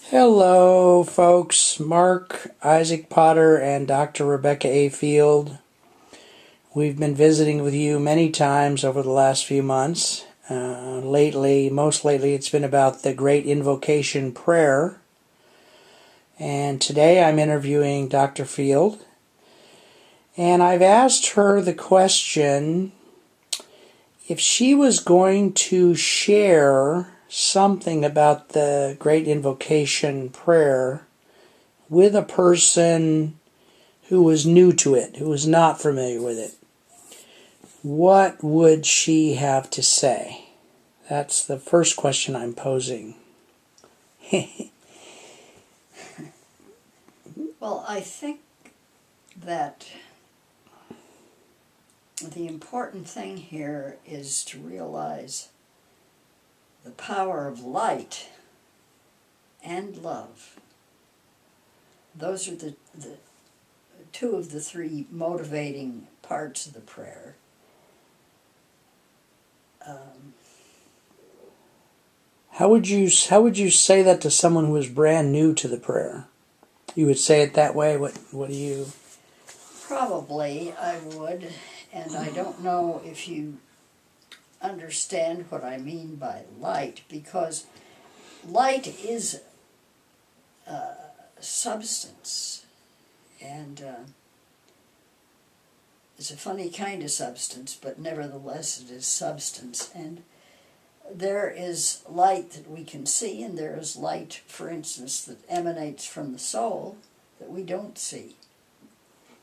Hello, folks. Mark, Isaac Potter, and Dr. Rebecca A. Field. We've been visiting with you many times over the last few months. Most lately, it's been about the Great Invocation Prayer. And today I'm interviewing Dr. Field. And I've asked her the question if she was going to share something about the Great Invocation Prayer with a person who was new to it, who was not familiar with it. What would she have to say? That's the first question I'm posing. Well, I think that the important thing here is to realize the power of light and love. Those are the two of the three motivating parts of the prayer. How would you say that to someone who is brand new to the prayer? You would say it that way? What do you... Probably I would, and I don't know if you understand what I mean by light, because light is substance, and it's a funny kind of substance, but nevertheless it is substance. And there is light that we can see, and there is light, for instance, that emanates from the soul that we don't see.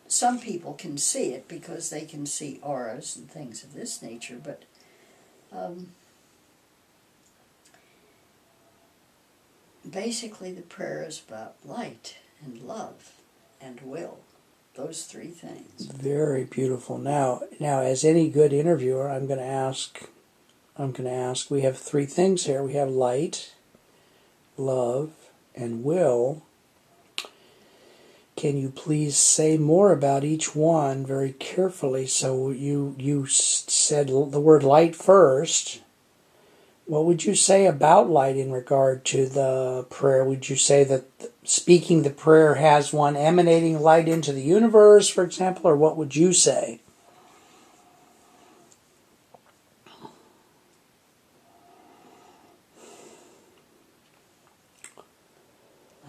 Some people can see it because they can see auras and things of this nature, but basically the prayer is about light and love and will. Those three things. Very beautiful. Now, as any good interviewer, I'm going to ask, we have three things here. We have light, love, and will. Can you please say more about each one very carefully? So you said the word light first. What would you say about light in regard to the prayer? Would you say that speaking the prayer has one emanating light into the universe, for example, or what would you say?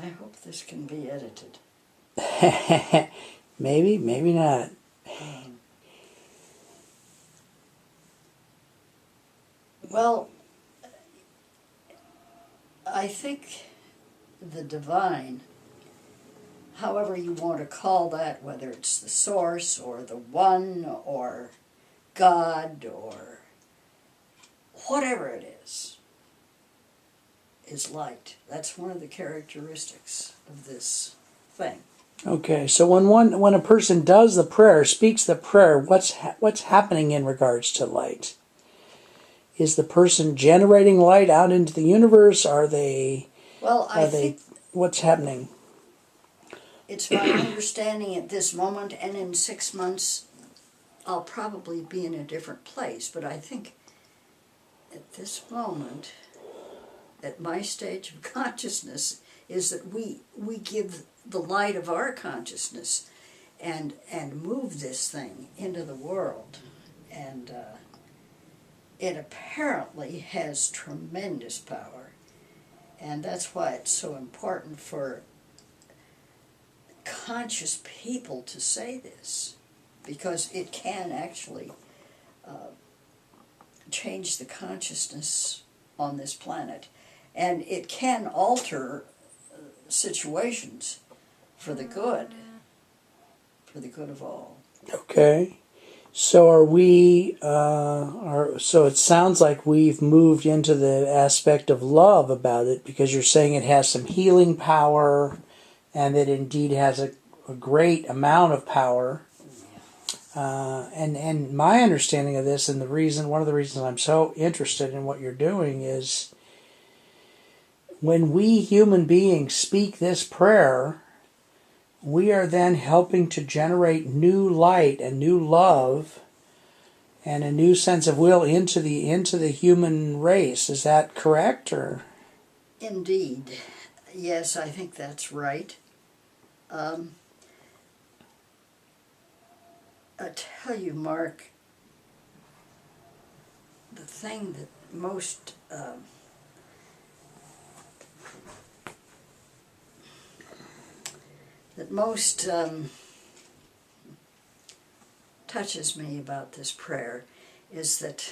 I hope this can be edited. Maybe not. Well, I think the divine, however you want to call that, whether it's the source or the one or God or whatever it is light. That's one of the characteristics of this thing. Okay, so when a person does the prayer, speaks the prayer, what's happening in regards to light? Is the person generating light out into the universe? Are they? Well, I think what's happening? It's my understanding at this moment, and in 6 months, I'll probably be in a different place. But I think at this moment, at my stage of consciousness, is that we give the light of our consciousness and move this thing into the world. And it apparently has tremendous power. And that's why it's so important for conscious people to say this, because it can actually change the consciousness on this planet. And it can alter situations for the good of all. Okay. So are we, so it sounds like we've moved into the aspect of love about it, because you're saying it has some healing power, and it indeed has a great amount of power. And my understanding of this, and one of the reasons I'm so interested in what you're doing, is when we human beings speak this prayer, we are then helping to generate new light and new love and a new sense of will into the human race. Is that correct, or? Indeed. Yes, I think that's right. I tell you, Mark, the thing that most touches me about this prayer is that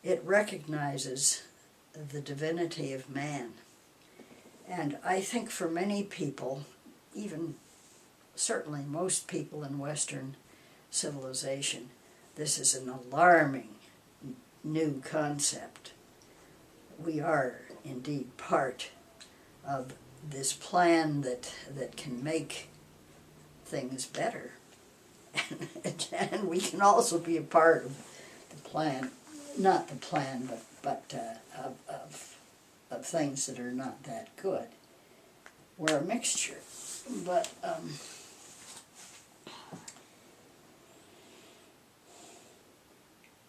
it recognizes the divinity of man. And I think for many people, even certainly most people in Western civilization, this is an alarming new concept. We are indeed part of this plan that can make things better. And we can also be a part of the plan, not the plan, but of things that are not that good. We're a mixture. But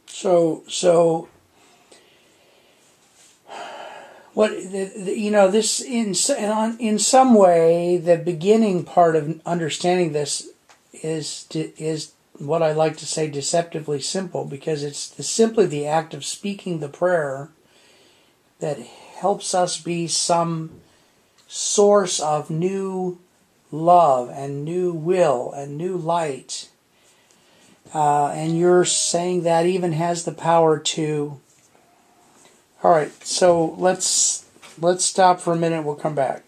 so what this in some way the beginning part of understanding this is what I like to say deceptively simple, because it's simply the act of speaking the prayer that helps us be some source of new love and new will and new light. And you're saying that even has the power to... All right, so let's stop for a minute. We'll come back.